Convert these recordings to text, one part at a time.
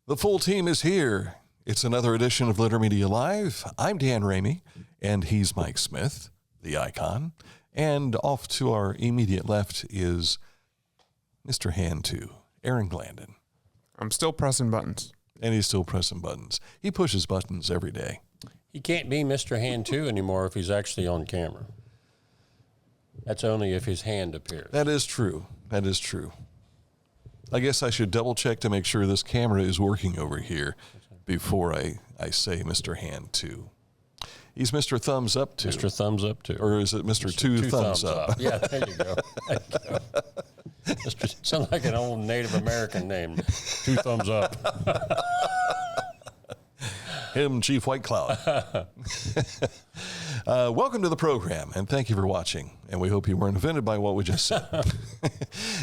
The full team is here. It's another edition of Litter Media Live. I'm Dan Ramey, and he's Mike Smith, the icon. And off to our immediate left is Mr. Hand 2, Aaron Glandon. I'm still pressing buttons. And he's still pressing buttons. He pushes buttons every day. He can't be Mr. Hand 2 anymore if he's actually on camera. That's only if his hand appears. That is true. That is true. I guess I should double check to make sure this camera is working over here before I say Mr. Hand 2. He's Mr. Thumbs Up 2. Mr. Thumbs Up 2. Or is it Mr. Two Thumbs Up? Yeah, there you go. There you go. Sounds like an old Native American name. Two Thumbs Up. Him, Chief White Cloud. Welcome to the program, and thank you for watching. And we hope you weren't offended by what we just said.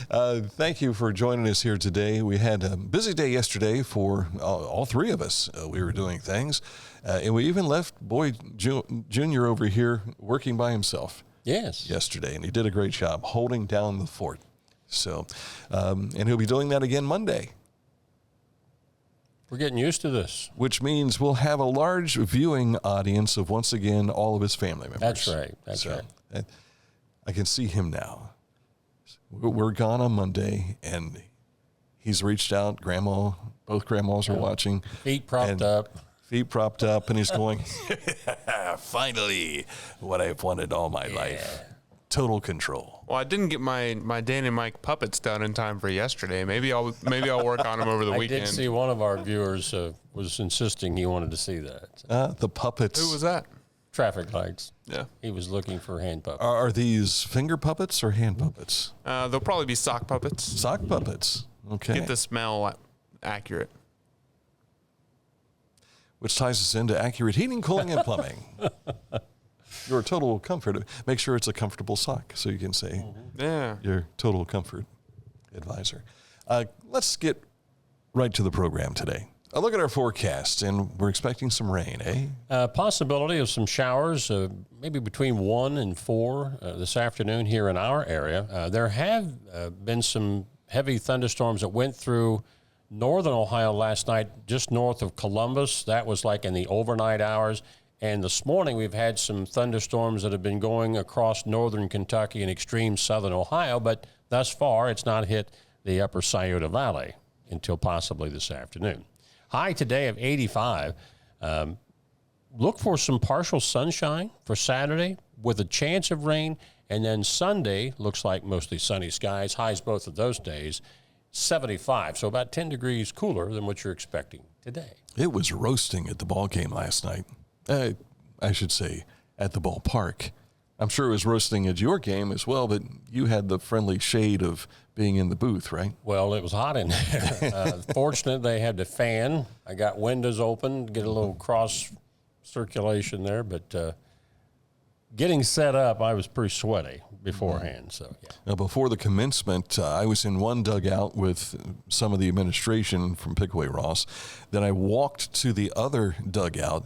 Thank you for joining us here today. We had a busy day yesterday for all three of us. We were doing things, and we even left Boy Junior over here working by himself. Yes. Yesterday, and he did a great job holding down the fort. So, and he'll be doing that again Monday. We're getting used to this. Which means we'll have a large viewing audience of, once again, all of his family members. That's right. That's right. I can see him now. We're gone on Monday, and he's reached out. Both grandmas are watching. Feet propped up. Feet propped up, and he's going, finally, what I've wanted all my life. Total control. Well, I didn't get my Dan and Mike puppets done in time for yesterday. Maybe I'll work on them over the weekend. I did see one of our viewers was insisting he wanted to see that. The puppets. Who was that? Traffic lights. Yeah. He was looking for hand puppets. Are these finger puppets or hand puppets? They'll probably be sock puppets. Sock puppets. Okay. Get the smell accurate. Which ties us into accurate heating, cooling, and plumbing. Your total comfort. Make sure it's a comfortable sock so you can say your total comfort advisor. Let's get right to the program today. A look at our forecast, and we're expecting some rain, Possibility of some showers, maybe between 1 and 4 this afternoon here in our area. There have been some heavy thunderstorms that went through northern Ohio last night, just north of Columbus. That was like in the overnight hours. And this morning, we've had some thunderstorms that have been going across northern Kentucky and extreme southern Ohio, but thus far, it's not hit the upper Scioto Valley until possibly this afternoon. High today of 85. Look for some partial sunshine for Saturday with a chance of rain, and then Sunday looks like mostly sunny skies. Highs both of those days, 75, so about 10 degrees cooler than what you're expecting today. It was roasting at the ball game last night. I should say at the ballpark. I'm sure it was roasting at your game as well, but you had the friendly shade of being in the booth, right? Well, it was hot in there. Fortunate they had the fan. I got windows open to get a little cross circulation there, but getting set up, I was pretty sweaty beforehand. So, yeah. Now, before the commencement, I was in one dugout with some of the administration from Pickaway Ross. Then I walked to the other dugout,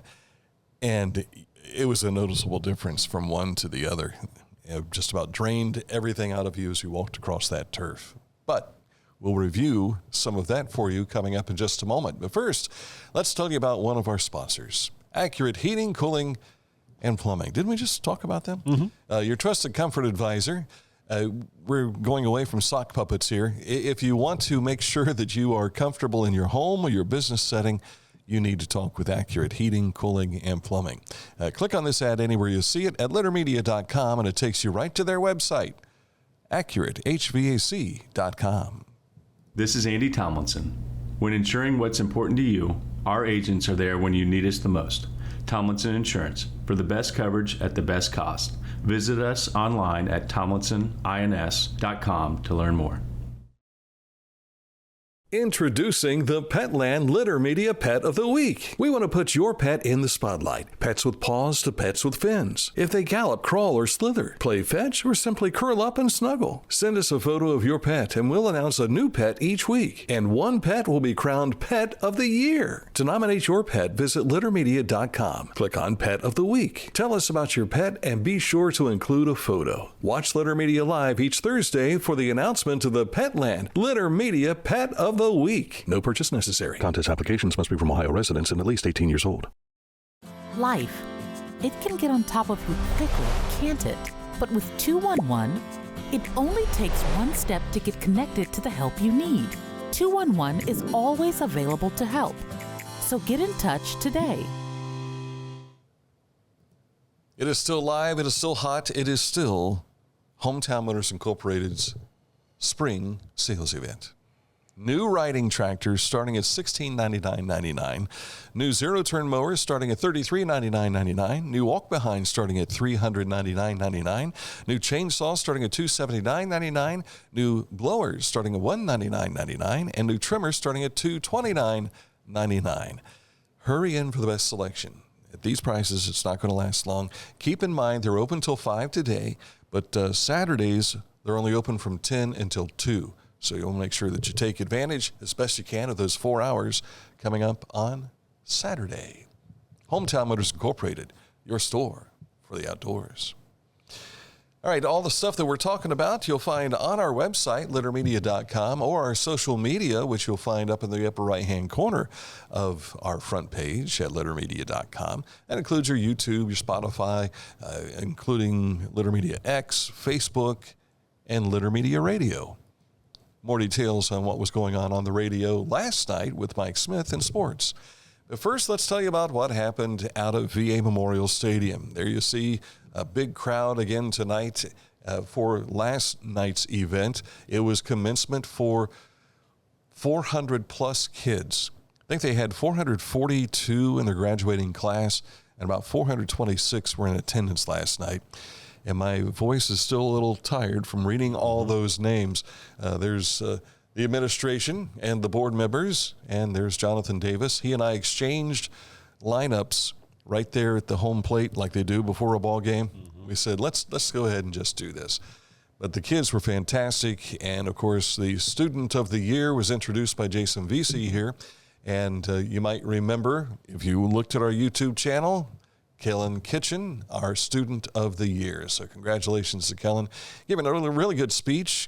and it was a noticeable difference from one to the other. It just about drained everything out of you as you walked across that turf. But we'll review some of that for you coming up in just a moment. But first, let's tell you about one of our sponsors, Accurate Heating, Cooling, and Plumbing. Didn't we just talk about them? Mm-hmm. Your trusted comfort advisor. We're going away from sock puppets here. If you want to make sure that you are comfortable in your home or your business setting, you need to talk with Accurate Heating, Cooling, and Plumbing. Click on this ad anywhere you see it at littermedia.com, and it takes you right to their website, accuratehvac.com. This is Andy Tomlinson. When ensuring what's important to you, our agents are there when you need us the most. Tomlinson Insurance, for the best coverage at the best cost. Visit us online at tomlinsonins.com to learn more. Introducing the Petland Litter Media Pet of the Week. We want to put your pet in the spotlight. Pets with paws to pets with fins. If they gallop, crawl, or slither, play fetch, or simply curl up and snuggle. Send us a photo of your pet and we'll announce a new pet each week. And one pet will be crowned Pet of the Year. To nominate your pet, visit littermedia.com. Click on Pet of the Week. Tell us about your pet and be sure to include a photo. Watch Litter Media Live each Thursday for the announcement of the Petland Litter Media Pet of the a week. No purchase necessary. Contest applications must be from Ohio residents and at least 18 years old. Life. It can get on top of you quickly, can't it? But with 211, it only takes one step to get connected to the help you need. 211 is always available to help. So get in touch today. It is still live. It is still hot. It is still Hometown Motors Incorporated's spring sales event. New riding tractors starting at $1699.99. New zero-turn mowers starting at $3399.99. New walk-behind starting at $399.99. New chainsaws starting at $279.99. New blowers starting at $199.99. And new trimmers starting at $229.99. Hurry in for the best selection. At these prices, it's not going to last long. Keep in mind, they're open till 5 today, but Saturdays, they're only open from 10 until 2. So you'll make sure that you take advantage as best you can of those 4 hours coming up on Saturday. Hometown Motors Incorporated, your store for the outdoors. All right, all the stuff that we're talking about, you'll find on our website, littermedia.com, or our social media, which you'll find up in the upper right-hand corner of our front page at littermedia.com. That includes your YouTube, your Spotify, including Litter Media X, Facebook, and Litter Media Radio. More details on what was going on the radio last night with Mike Smith in sports. But first, let's tell you about what happened out of VA Memorial Stadium. There you see a big crowd again tonight for last night's event. It was commencement for 400-plus kids. I think they had 442 in their graduating class, and about 426 were in attendance last night. And my voice is still a little tired from reading all those names. There's the administration and the board members, and there's Jonathan Davis. He and I exchanged lineups right there at the home plate like they do before a ball game. We said, let's go ahead and just do this. But the kids were fantastic, and, of course, the Student of the Year was introduced by Jason Vesey here. And you might remember, if you looked at our YouTube channel, Kellen Kitchen, our Student of the Year. So congratulations to Kellen. Giving a really good speech.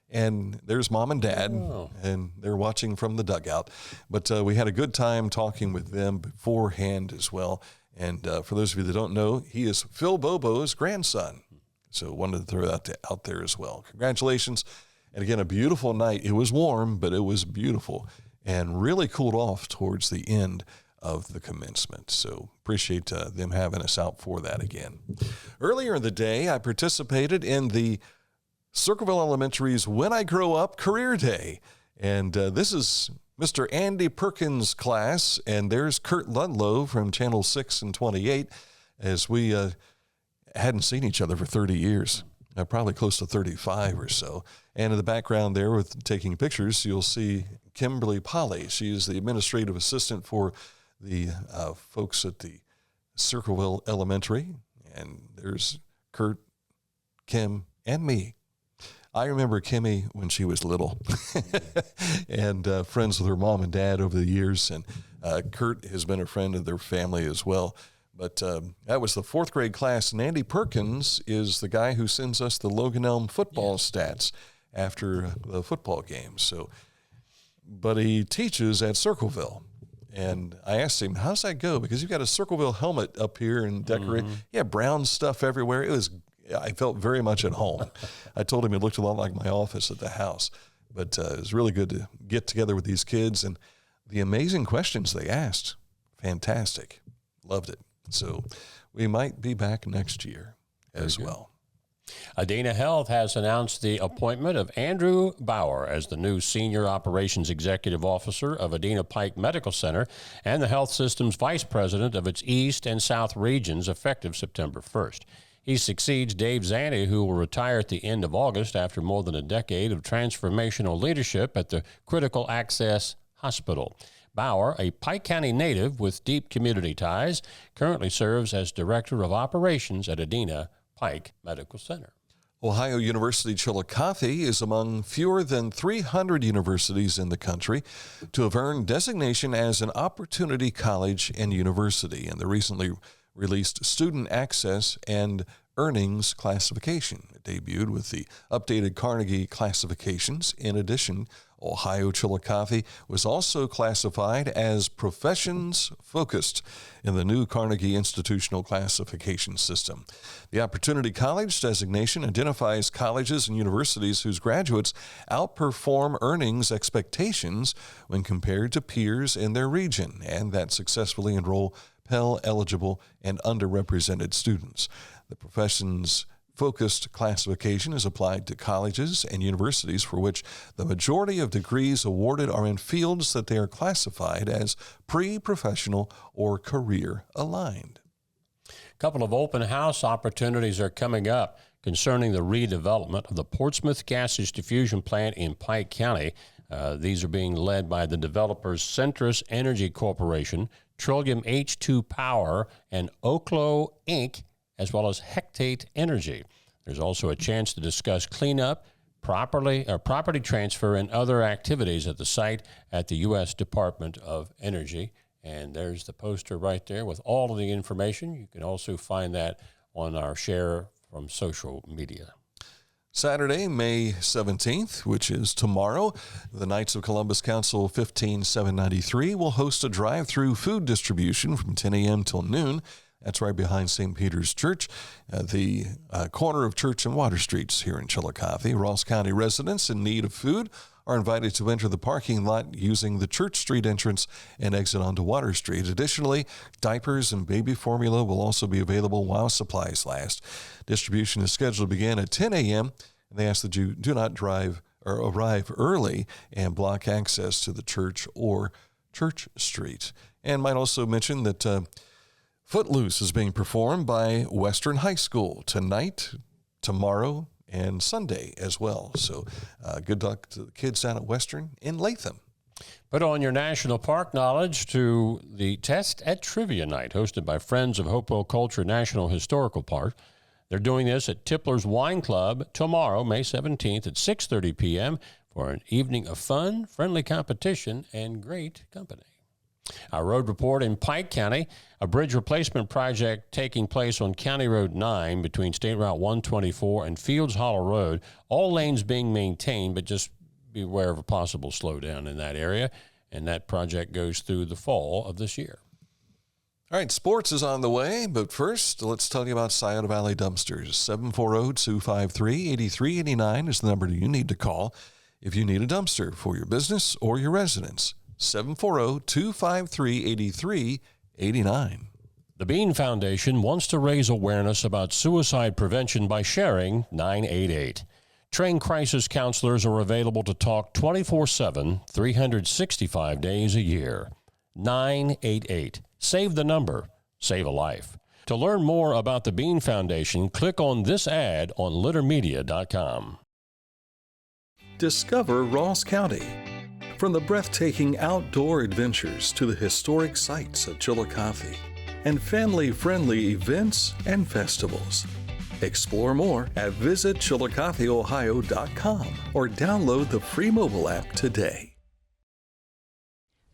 And there's Mom and Dad, and they're watching from the dugout. But we had a good time talking with them beforehand as well. And for those of you that don't know, he is Phil Bobo's grandson. So wanted to throw that out there as well. Congratulations. And again, a beautiful night. It was warm, but it was beautiful and really cooled off towards the end of the commencement. So appreciate them having us out for that again. Earlier in the day, I participated in the Circleville Elementary's When I Grow Up Career Day. And this is Mr. Andy Perkins' class, and there's Kurt Ludlow from Channel 6 and 28, as we hadn't seen each other for 30 years, probably close to 35 or so. And in the background there with taking pictures, you'll see Kimberly Polly. She is the administrative assistant for the folks at the Circleville Elementary. And there's Kurt, Kim, and me. I remember Kimmy when she was little and friends with her mom and dad over the years. And Kurt has been a friend of their family as well. But that was the fourth grade class. And Andy Perkins is the guy who sends us the Logan Elm football stats after the football game. So, but he teaches at Circleville. And I asked him, how's that go? Because you've got a Circleville helmet up here and decorated. Yeah, brown stuff everywhere. I felt very much at home. I told him it looked a lot like my office at the house. But it was really good to get together with these kids. And the amazing questions they asked, fantastic. Loved it. So we might be back next year as well. Adena Health has announced the appointment of Andrew Bauer as the new Senior Operations Executive Officer of Adena Pike Medical Center and the health system's Vice President of its East and South regions effective September 1st. He succeeds Dave Zanny, who will retire at the end of August after more than a decade of transformational leadership at the Critical Access Hospital. Bauer, a Pike County native with deep community ties, currently serves as Director of Operations at Adena Pike Medical Center. Ohio University Chillicothe is among fewer than 300 universities in the country to have earned designation as an opportunity college and university in the recently released Student Access and earnings classification. It debuted with the updated Carnegie classifications. In addition, Ohio Chillicothe was also classified as professions focused in the new Carnegie institutional classification system. The Opportunity College designation identifies colleges and universities whose graduates outperform earnings expectations when compared to peers in their region and that successfully enroll Pell-eligible and underrepresented students. The professions-focused classification is applied to colleges and universities for which the majority of degrees awarded are in fields that they are classified as pre-professional or career-aligned. A couple of open house opportunities are coming up concerning the redevelopment of the Portsmouth Gaseous Diffusion Plant in Pike County. These are being led by the developers Centrus Energy Corporation, Trillium H2 Power, and Oklo Inc., as well as Hectate Energy. There's also a chance to discuss cleanup, property transfer, and other activities at the site at the U.S. Department of Energy. And there's the poster right there with all of the information. You can also find that on our share from social media. Saturday, May 17th, which is tomorrow, the Knights of Columbus Council 15793 will host a drive-thru food distribution from 10 a.m. till noon. That's right behind St. Peter's Church, at the corner of Church and Water Streets here in Chillicothe. Ross County residents in need of food are invited to enter the parking lot using the Church Street entrance and exit onto Water Street. Additionally, diapers and baby formula will also be available while supplies last. Distribution is scheduled to begin at 10 a.m., and they ask that you do not arrive early and block access to the church or Church Street. And might also mention that Footloose is being performed by Western High School tonight, tomorrow, and Sunday as well. So good luck to the kids down at Western in Latham. Put on your national park knowledge to the Test at Trivia Night, hosted by Friends of Hopewell Culture National Historical Park. They're doing this at Tipplers Wine Club tomorrow, May 17th at 6:30 p.m. for an evening of fun, friendly competition, and great company. Our road report in Pike County, a bridge replacement project taking place on County Road 9 between State Route 124 and Fields Hollow Road. All lanes being maintained, but just be aware of a possible slowdown in that area. And that project goes through the fall of this year. All right, sports is on the way, but first, let's tell you about Scioto Valley Dumpsters. 740-253-8389 is the number you need to call if you need a dumpster for your business or your residence. 740-253-8389. The Bean Foundation wants to raise awareness about suicide prevention by sharing 988. Trained crisis counselors are available to talk 24/7, 365 days a year. 988. Save the number. Save a life. To learn more about the Bean Foundation, click on this ad on littermedia.com. Discover Ross County. From the breathtaking outdoor adventures to the historic sights of Chillicothe and family-friendly events and festivals. Explore more at visitchillicotheohio.com or download the free mobile app today.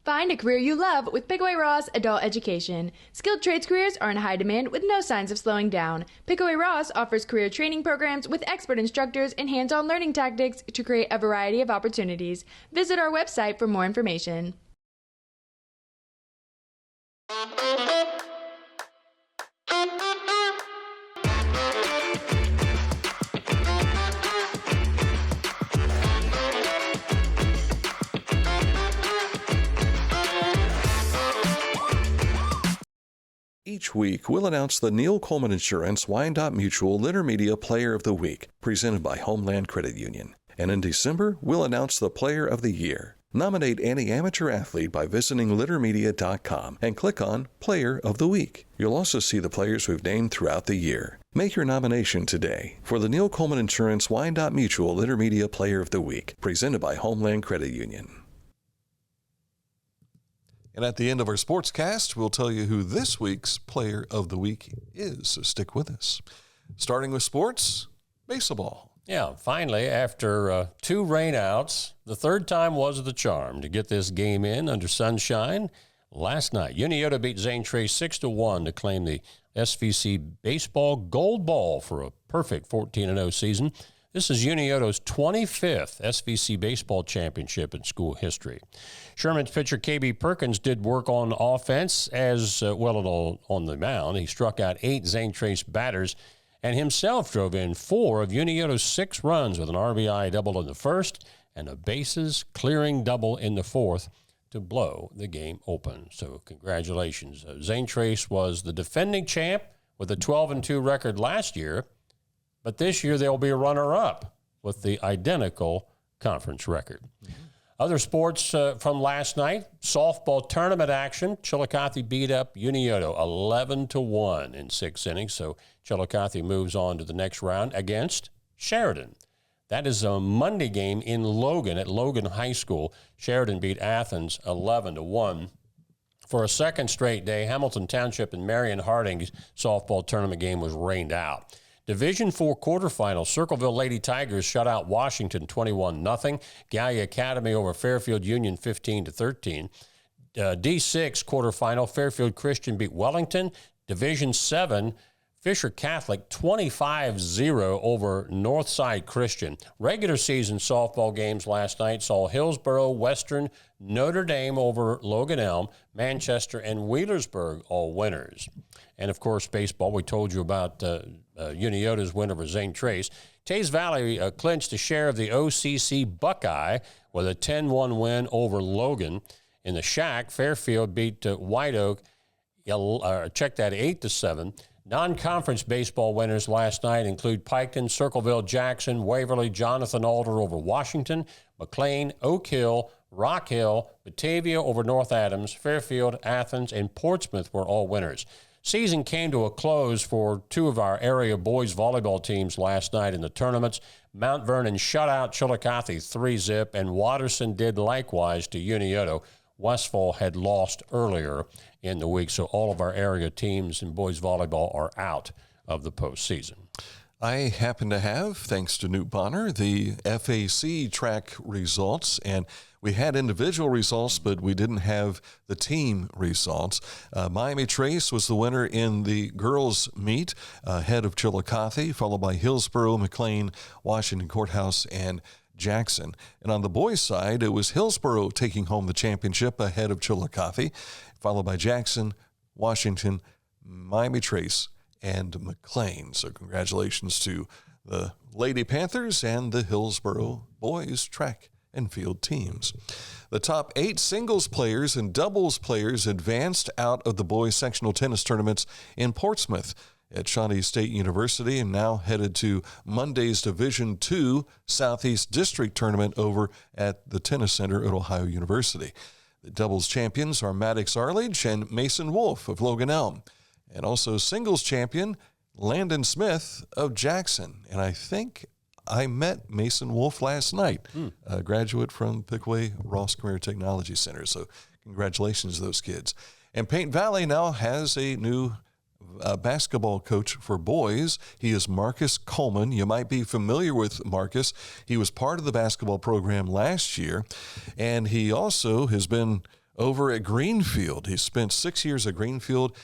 Find a career you love with Pickaway Ross Adult Education. Skilled trades careers are in high demand with no signs of slowing down. Pickaway Ross offers career training programs with expert instructors and hands-on learning tactics to create a variety of opportunities. Visit our website for more information. Each week, we'll announce the Neil Coleman Insurance Wyandotte Mutual Litter Media Player of the Week, presented by Homeland Credit Union. And in December, we'll announce the Player of the Year. Nominate any amateur athlete by visiting littermedia.com and click on Player of the Week. You'll also see the players we've named throughout the year. Make your nomination today for the Neil Coleman Insurance Wyandotte Mutual Litter Media Player of the Week, presented by Homeland Credit Union. And at the end of our sportscast, we'll tell you who this week's Player of the Week is, so stick with us. Starting with sports, baseball. Yeah, finally, after 2 rainouts, the third time was the charm to get this game in under sunshine. Last night, Unioto beat Zane Trace 6-1 to claim the SVC Baseball Gold Ball for a perfect 14-0 season. This is Unioto's 25th SVC Baseball Championship in school history. Sherman's pitcher KB Perkins did work on offense as well on the mound. He struck out 8 Zane Trace batters and himself drove in 4 of Unioto's 6 runs with an RBI double in the first and a bases-clearing double in the fourth to blow the game open. So congratulations. Zane Trace was the defending champ with a 12-2 record last year, but this year they'll be a runner-up with the identical conference record. Mm-hmm. Other sports from last night, softball tournament action. Chillicothe beat up Unioto 11-1 in 6 innings, so Chillicothe moves on to the next round against Sheridan. That is a Monday game in Logan at Logan High School. Sheridan beat Athens 11-1. For a second straight day, Hamilton Township and Marion Harding's softball tournament game was rained out. Division IV quarterfinal, Circleville Lady Tigers shut out Washington 21-0. Gallia Academy over Fairfield Union 15-13. D6 quarterfinal, Fairfield Christian beat Wellington. Division VII, Fisher Catholic 25-0 over Northside Christian. Regular season softball games last night saw Hillsborough, Western, Notre Dame over Logan Elm, Manchester, and Wheelersburg all winners. And, of course, baseball, we told you about Unioto's win over Zane Trace. Tays Valley clinched a share of the OCC Buckeye with a 10-1 win over Logan. In the Shack, Fairfield beat White Oak, check that, 8-7. Non-conference baseball winners last night include Piketon, Circleville, Jackson, Waverly, Jonathan Alder over Washington, McLean, Oak Hill, Rock Hill, Batavia over North Adams, Fairfield, Athens, and Portsmouth were all winners. Season came to a close for 2 of our area boys volleyball teams last night in the tournaments. Mount Vernon shut out Chillicothe 3-0, and Watterson did likewise to Unioto. Westfall had lost earlier in the week, so all of our area teams in boys volleyball are out of the postseason. I happen to have, thanks to Newt Bonner, the FAC track results, and we had individual results, but we didn't have the team results. Miami Trace was the winner in the girls' meet, ahead of Chillicothe, followed by Hillsborough, McLean, Washington Courthouse, and Jackson. And on the boys' side, it was Hillsborough taking home the championship ahead of Chillicothe, followed by Jackson, Washington, Miami Trace, and McLean. So congratulations to the Lady Panthers and the Hillsborough boys track and field teams. The top 8 singles players and doubles players advanced out of the boys sectional tennis tournaments in Portsmouth at Shawnee State University, and now headed to Monday's Division II Southeast District Tournament over at the Tennis Center at Ohio University. The doubles champions are Maddox Arledge and Mason Wolf of Logan Elm, and also singles champion Landon Smith of Jackson. And I think I met Mason Wolf last night, a graduate from Pickaway Ross Career Technology Center. So congratulations to those kids. And Paint Valley now has a new basketball coach for boys. He is Marcus Coleman. You might be familiar with Marcus. He was part of the basketball program last year, and he also has been over at Greenfield. He spent 6 years at Greenfield,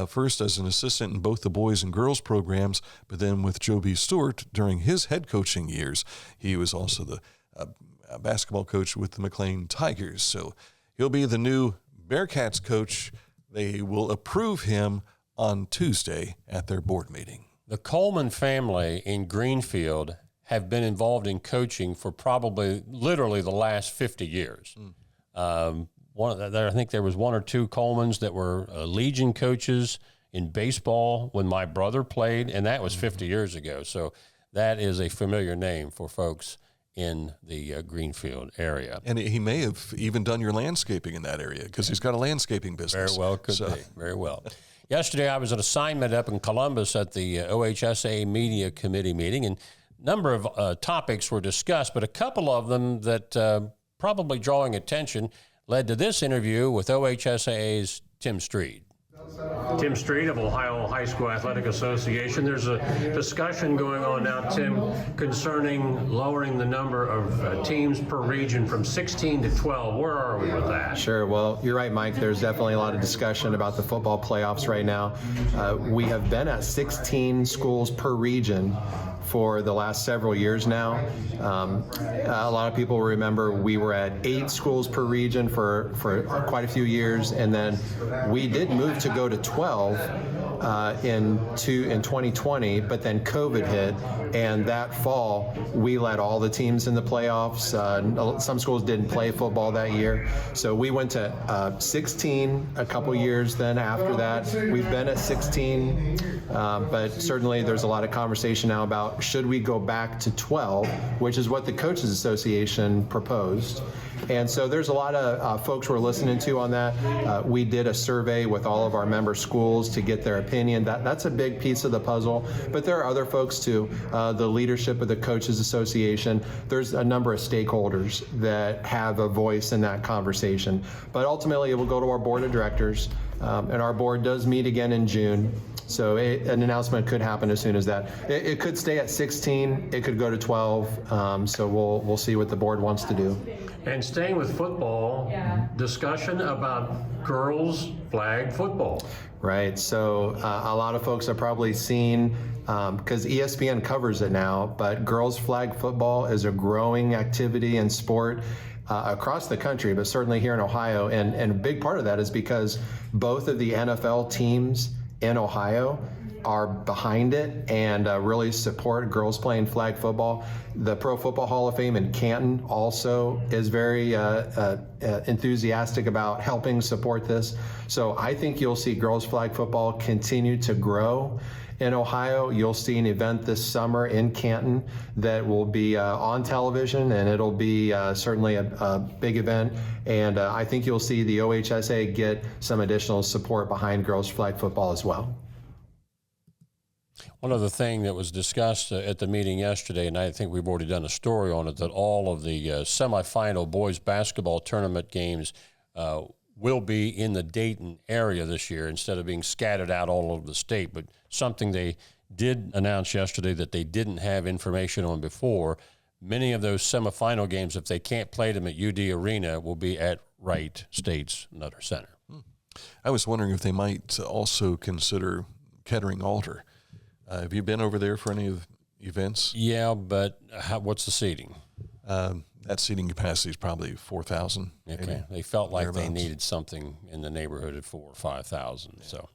first as an assistant in both the boys and girls programs, but then with Joe B. Stewart during his head coaching years. He was also the basketball coach with the McLean Tigers. So he'll be the new Bearcats coach. They will approve him on Tuesday at their board meeting. The Coleman family in Greenfield have been involved in coaching for probably literally the last 50 years. I think there was 1 or 2 Colemans that were Legion coaches in baseball when my brother played, and that was 50 years ago. So that is a familiar name for folks in the Greenfield area. And he may have even done your landscaping in that area because he's got a landscaping business. Very well could be. Very well. Yesterday, I was at assignment up in Columbus at the OHSA Media Committee meeting, and a number of topics were discussed, but a couple of them that probably drawing attention led to this interview with OHSA's Tim Street. Tim Street of Ohio High School Athletic Association. There's a discussion going on now, Tim, concerning lowering the number of teams per region from 16 to 12. Where are we with that? Sure. Well, you're right, Mike. There's definitely a lot of discussion about the football playoffs right now. We have been at 16 schools per region for the last several years now. A lot of people remember we were at 8 schools per region for quite a few years, and then we did move to go to 12 in 2020, but then COVID hit, and that fall we let all the teams in the playoffs. Some schools didn't play football that year, so we went to 16 a couple years then after that. We've been at 16, but certainly there's a lot of conversation now about should we go back to 12, which is what the Coaches Association proposed. And so there's a lot of folks we're listening to on that. We did a survey with all of our member schools to get their opinion. That's a big piece of the puzzle, but there are other folks too. The leadership of the Coaches Association, there's a number of stakeholders that have a voice in that conversation. But ultimately it will go to our board of directors, and our board does meet again in June. So an announcement could happen as soon as that. It could stay at 16, it could go to 12, so we'll see what the board wants to do. And staying with football, discussion about girls flag football. Right, so a lot of folks have probably seen, because ESPN covers it now, but girls flag football is a growing activity in sport across the country, but certainly here in Ohio. And a big part of that is because both of the NFL teams in Ohio are behind it and really support girls playing flag football. The Pro Football Hall of Fame in Canton also is very enthusiastic about helping support this. So I think you'll see girls flag football continue to grow in Ohio. You'll see an event this summer in Canton that will be on television, and it'll be certainly a big event. And I think you'll see the OHSA get some additional support behind girls flag football as well. One other thing that was discussed at the meeting yesterday, and I think we've already done a story on it, that all of the semifinal boys basketball tournament games will be in the Dayton area this year instead of being scattered out all over the state. But something they did announce yesterday that they didn't have information on before, many of those semifinal games, if they can't play them at UD Arena, will be at Wright State's Nutter Center. I was wondering if they might also consider Kettering Alter. Have you been over there for any of the events? Yeah, but what's the seating? That seating capacity is probably 4,000. Okay, they felt like they needed something in the neighborhood of 4,000 or 5,000. Yeah. So,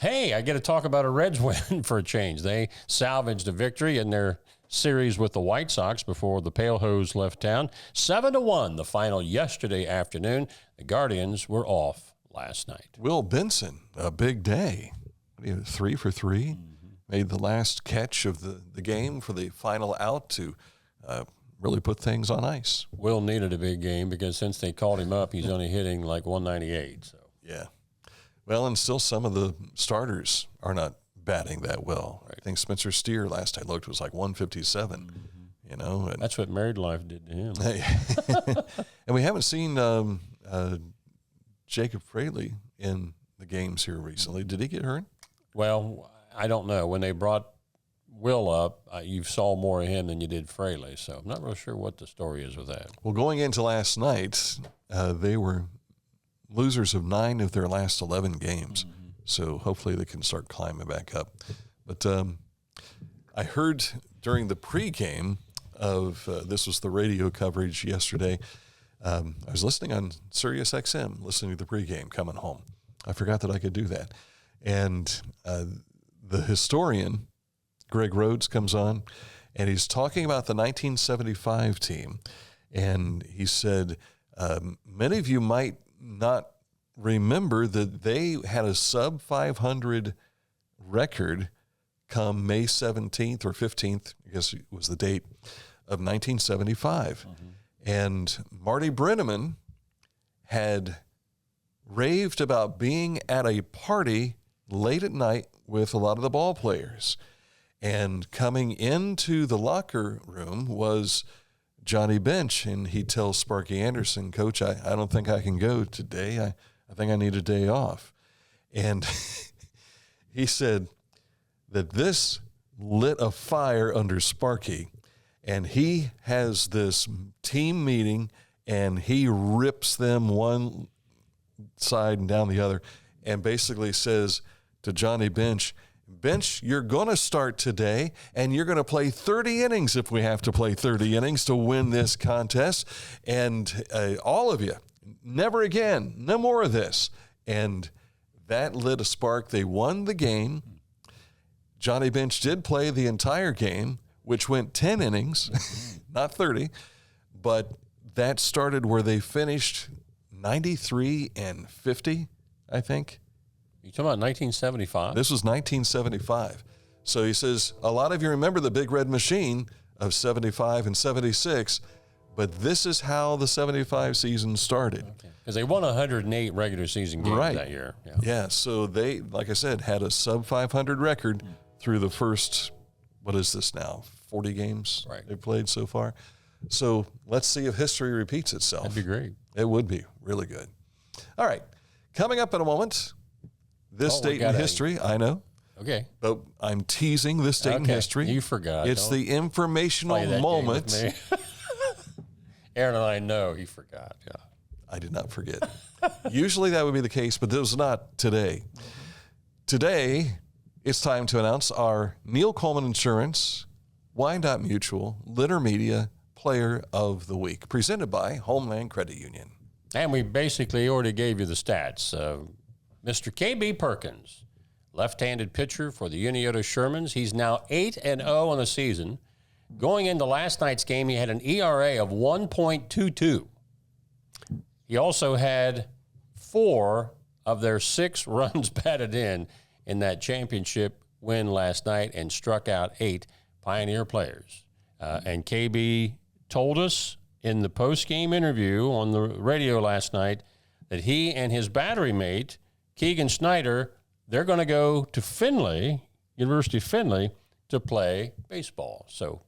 hey, I get to talk about a Reds win for a change. They salvaged a victory in their series with the White Sox before the Pale Hose left town. 7-1, the final yesterday afternoon. The Guardians were off last night. Will Benson, a big day. 3 for 3. Mm-hmm. Made the last catch of the game for the final out to really put things on ice. Will needed a big game because since they called him up, he's only hitting like 198. So yeah. Well, and still some of the starters are not batting that well. Right. I think Spencer Steer, last I looked, was like 157. Mm-hmm. You know, and that's what married life did to him. And we haven't seen Jacob Fraley in the games here recently. Did he get hurt? Well, I don't know. When they brought Will up, you saw more of him than you did Fraley, so I'm not real sure what the story is with that. Well, going into last night, they were losers of 9 of their last 11 games, so hopefully they can start climbing back up. But I heard during the pregame of this was the radio coverage yesterday. I was listening on Sirius XM, listening to the pregame coming home. I forgot that I could do that. And the historian, Greg Rhodes, comes on, and he's talking about the 1975 team. And he said, many of you might not remember that they had a sub-500 record come May 17th or 15th, I guess it was the date, of 1975. Mm-hmm. And Marty Brenneman had raved about being at a party late at night with a lot of the ball players. And coming into the locker room was Johnny Bench, and he tells Sparky Anderson, Coach, I don't think I can go today. I think I need a day off. And he said that this lit a fire under Sparky, and he has this team meeting, and he rips them one side and down the other, and basically says to Johnny Bench, you're going to start today, and you're going to play 30 innings if we have to play 30 innings to win this contest. And all of you, never again, no more of this. And that lit a spark. They won the game. Johnny Bench did play the entire game, which went 10 innings, not 30. But that started where they finished 93-50, I think. You talking about 1975? This was 1975. So he says, a lot of you remember the Big Red Machine of 75 and 76, but this is how the 75 season started. Because they won 108 regular season games that year. Yeah, so they, like I said, had a sub-500 record through the first, what is this now, 40 games they've played so far. So let's see if history repeats itself. That'd be great. It would be really good. All right, coming up in a moment, this date in history, I know. Okay. But I'm teasing this date in history. You forgot. It's the informational moment. Aaron and I know he forgot. Yeah. I did not forget. Usually that would be the case, but this was not today. Today, it's time to announce our Neil Coleman Insurance, Wyandotte Mutual, Litter Media Player of the Week, presented by Homeland Credit Union. And we basically already gave you the stats. Mr. KB Perkins, left-handed pitcher for the Unioto Shermans. He's now 8-0 on the season. Going into last night's game, he had an ERA of 1.22. He also had 4 of their 6 runs batted in that championship win last night and struck out 8 Pioneer players. And KB told us in the post-game interview on the radio last night that he and his battery mate, Keegan Snyder, they're going to go to Findlay, University of Findlay, to play baseball. So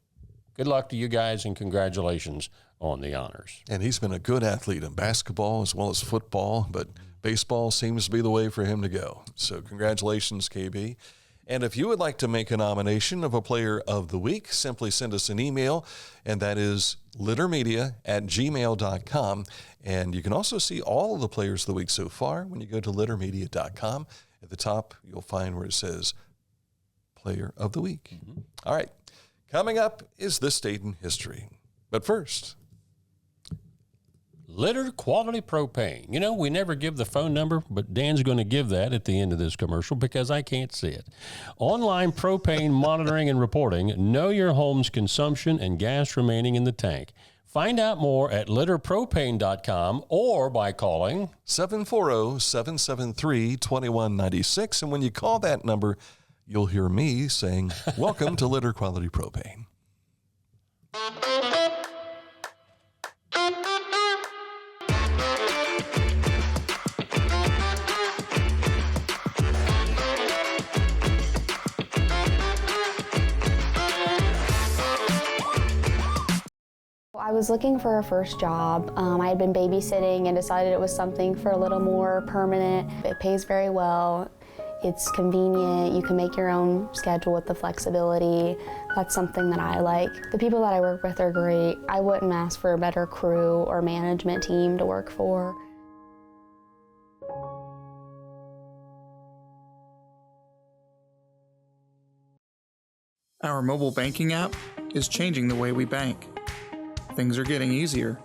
good luck to you guys and congratulations on the honors. And he's been a good athlete in basketball as well as football, but baseball seems to be the way for him to go. So congratulations, KB. And if you would like to make a nomination of a player of the week, simply send us an email, and that is littermedia@gmail.com. And you can also see all of the players of the week so far when you go to littermedia.com. At the top, you'll find where it says Player of the Week. All right. Coming up is This Date in History. But first, Litter Quality Propane. You know, we never give the phone number, but Dan's going to give that at the end of this commercial because I can't see it. Online propane monitoring and reporting. Know your home's consumption and gas remaining in the tank. Find out more at litterpropane.com or by calling 740-773-2196. And when you call that number, you'll hear me saying, welcome to Litter Quality Propane. I was looking for a first job. I had been babysitting and decided it was something for a little more permanent. It pays very well. It's convenient. You can make your own schedule with the flexibility. That's something that I like. The people that I work with are great. I wouldn't ask for a better crew or management team to work for. Our mobile banking app is changing the way we bank. Things are getting easier,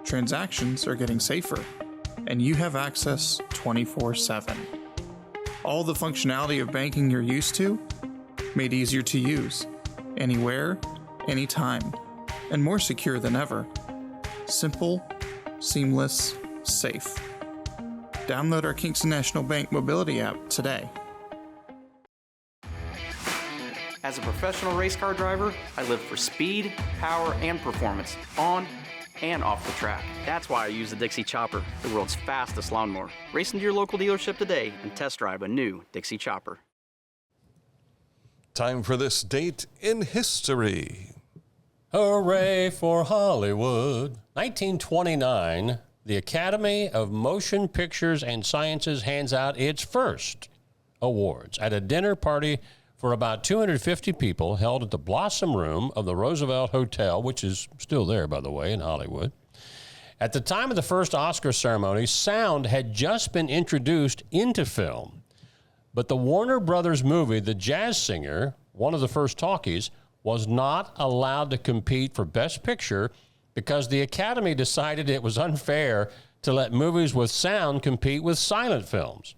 transactions are getting safer, and you have access 24/7. All the functionality of banking you're used to, made easier to use, anywhere, anytime, and more secure than ever. Simple, seamless, safe. Download our Kingston National Bank mobility app today. As a professional race car driver, I live for speed, power, and performance, on and off the track. That's why I use the Dixie Chopper, the world's fastest lawnmower. Race into your local dealership today and test drive a new Dixie Chopper. Time for This Date in History. Hooray for Hollywood. 1929, the Academy of Motion Pictures and Sciences hands out its first awards at a dinner party for about 250 people held at the Blossom Room of the Roosevelt Hotel, which is still there, by the way, in Hollywood. At the time of the first Oscar ceremony, sound had just been introduced into film. But the Warner Brothers movie, The Jazz Singer, one of the first talkies, was not allowed to compete for Best Picture because the Academy decided it was unfair to let movies with sound compete with silent films.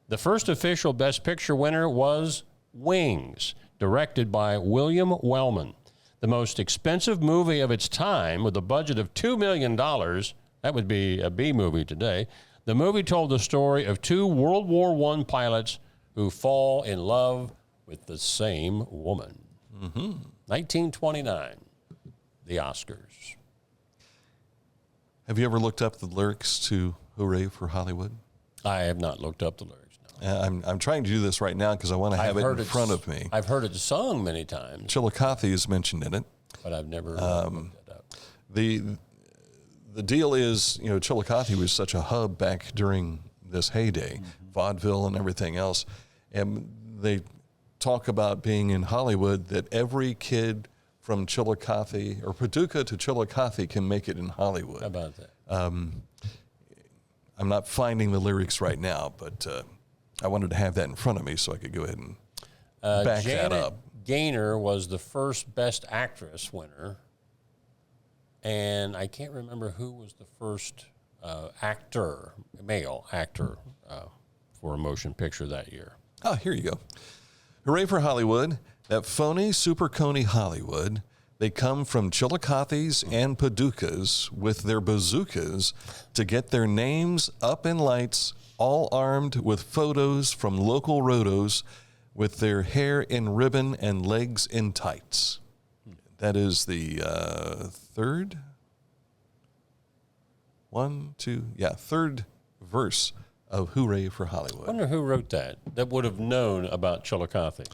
The first official Best Picture winner was Wings, directed by William Wellman. The most expensive movie of its time, with a budget of $2 million, that would be a B movie today. The movie told the story of two World War I pilots who fall in love with the same woman. 1929, the Oscars. Have you ever looked up the lyrics to Hooray for Hollywood? I have not looked up the lyrics. No. I'm trying to do this right now because I want to have it in front of me. I've heard it sung many times. Chillicothe is mentioned in it. But I've never looked that up. The deal is, Chillicothe was such a hub back during this heyday, vaudeville and everything else. And they talk about being in Hollywood, that every kid from Chillicothe or Paducah to Chillicothe can make it in Hollywood. How about that? I'm not finding the lyrics right now, but I wanted to have that in front of me so I could go ahead and back that up. Gaynor was the first Best Actress winner, and I can't remember who was the first male actor for a motion picture that year. Oh, here you go. Hooray for Hollywood. That phony super coney Hollywood. They come from Chillicothe's and Paducah's with their bazookas to get their names up in lights, all armed with photos from local rotos with their hair in ribbon and legs in tights. That is the third verse of Hooray for Hollywood. I wonder who wrote that would have known about Chillicothe.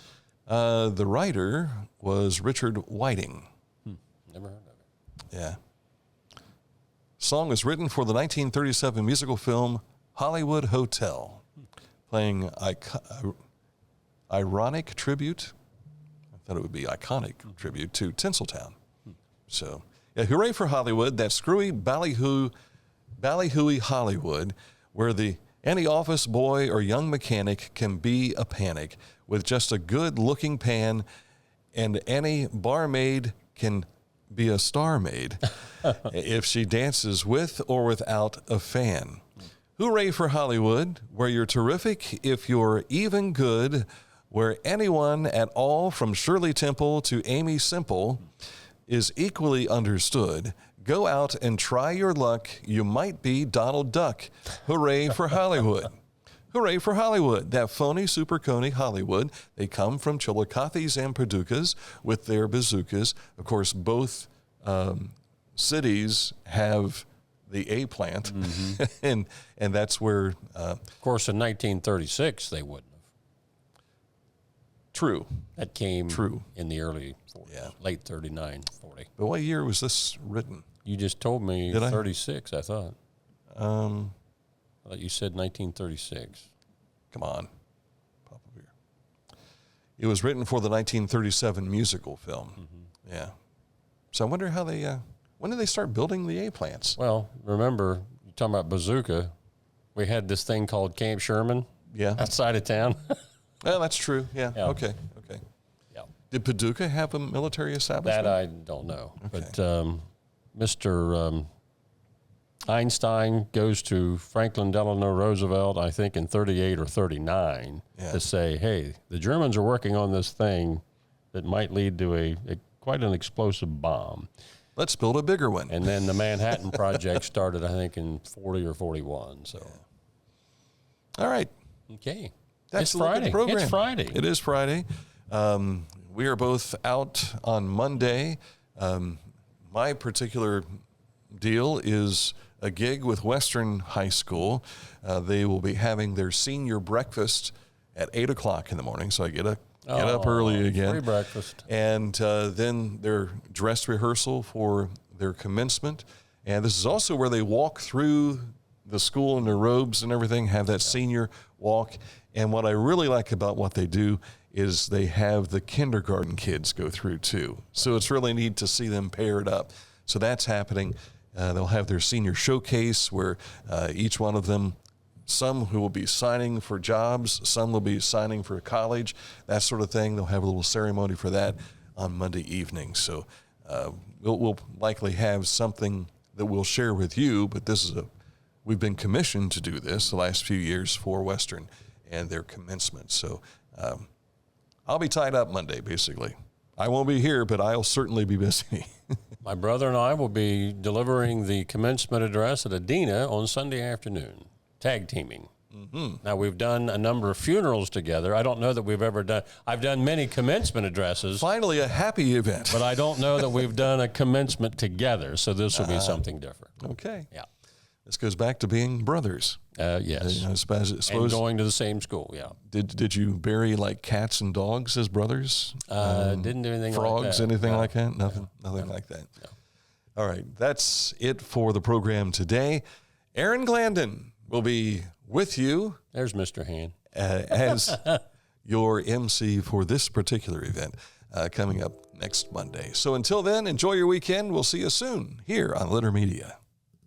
The writer was Richard Whiting. Never heard of it. Yeah. Song was written for the 1937 musical film Hollywood Hotel, playing ironic tribute. I thought it would be iconic tribute to Tinseltown. So, yeah, Hooray for Hollywood, that screwy ballyhooey Hollywood, where any office boy or young mechanic can be a panic with just a good-looking pan, and any barmaid can be a star maid if she dances with or without a fan. Hooray for Hollywood, where you're terrific if you're even good, where anyone at all from Shirley Temple to Amy Simple is equally understood. Go out and try your luck. You might be Donald Duck. Hooray for Hollywood. Hooray for Hollywood. That phony super coney Hollywood. They come from Chillicothe's and Paducah's with their bazookas. Of course, both cities have the A plant, and that's where... of course, in 1936, they wouldn't have. True. That came in the early 40s, late 39, 40. But what year was this written? You just told me 36, I thought. I thought you said 1936. Come on. Pop up here. It was written for the 1937 musical film. Yeah. So I wonder how they... when did they start building the A plants? Well, remember, you're talking about bazooka. We had this thing called Camp Sherman outside of town. Well, that's true. Yeah. Okay. Yeah. Did Paducah have a military establishment? That I don't know. Okay. But Mr. Einstein goes to Franklin Delano Roosevelt, I think in 38 or 39, to say, hey, the Germans are working on this thing that might lead to quite an explosive bomb. Let's build a bigger one. And then the Manhattan Project started, I think, in 40 or 41. So, all right. Okay. That's it's Friday. Program. It's Friday. It is Friday. We are both out on Monday. My particular deal is a gig with Western High School. They will be having their senior breakfast at 8 o'clock in the morning. So I get up early again. Free breakfast. And then their dress rehearsal for their commencement. And this is also where they walk through the school in their robes and everything, have that senior walk. And what I really like about what they do is they have the kindergarten kids go through too. So it's really neat to see them paired up. So that's happening. They'll have their senior showcase where each one of them, some who will be signing for jobs, some will be signing for college, that sort of thing. They'll have a little ceremony for that on Monday evening. So we'll likely have something that we'll share with you, but we've been commissioned to do this the last few years for Western and their commencement. So I'll be tied up Monday, basically. I won't be here, but I'll certainly be busy. My brother and I will be delivering the commencement address at Adena on Sunday afternoon, tag teaming. Mm-hmm. Now, we've done a number of funerals together. I don't know that we've ever done, I've done many commencement addresses. Finally, a happy event. But I don't know that we've done a commencement together, so this will be something different. Okay. Yeah. This goes back to being brothers. Yes. I suppose, and going to the same school, yeah. Did you bury like cats and dogs as brothers? Didn't do anything frogs, like that. Anything like that? Nothing like that. No. All right. That's it for the program today. Aaron Glandon will be with you. There's Mr. Hand. As your MC for this particular event coming up next Monday. So until then, enjoy your weekend. We'll see you soon here on Litter Media.